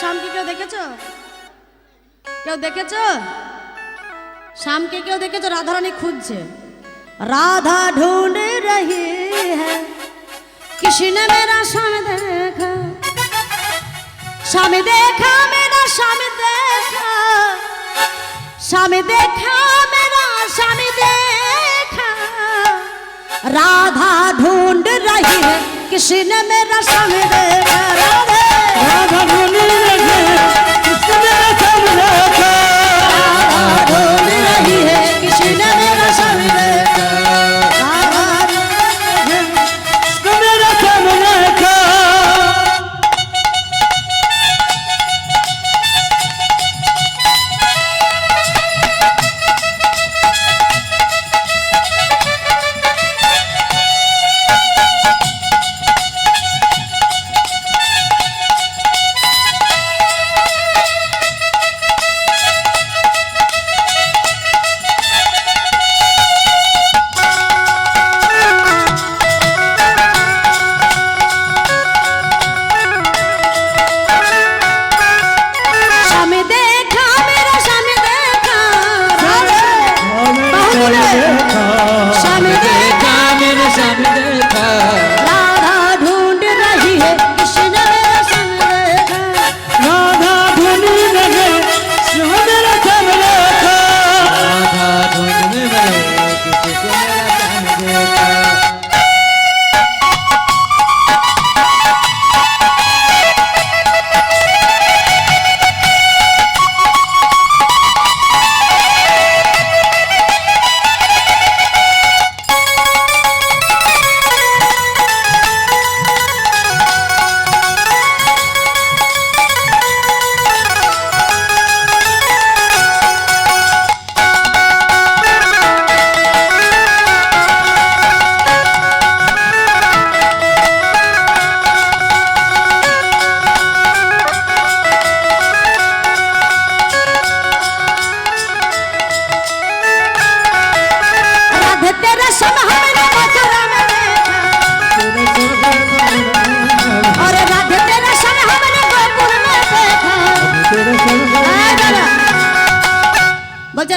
শামকে কেউ দেখেছো? কেউ দেখেছো? শামকে কেউ দেখেছো? রাধারানী খুঁজছে। राधा ढूंढ रही है किसने मेरा शाम देखा, शाम देखा मेरा शाम देखा, शाम देखा मेरा शाम देखा, राधा ढूंढ रही है किसने मेरा शाम देखा, राधा ढूंढ रही है किसने मेरा शाम देखा, राधा ढूंढ रही है किसने मेरा शाम देखा।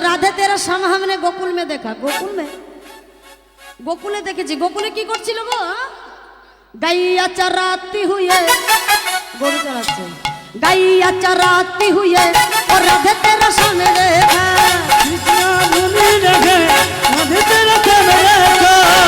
राधे तेरा श्याम हमने गोकुल में देखा, गोकुल में, गोकुले देखेছি। गोकुले কি করছিল গো? গাইয়া চরাতি হুয়ে, গরু চরাচ্ছে, গাইয়া চরাতি হুয়ে ও রাধে তেরা সামনে দেখা, কৃষ্ণ মুনি দেখে রাধে তেরা সামনে দেখা,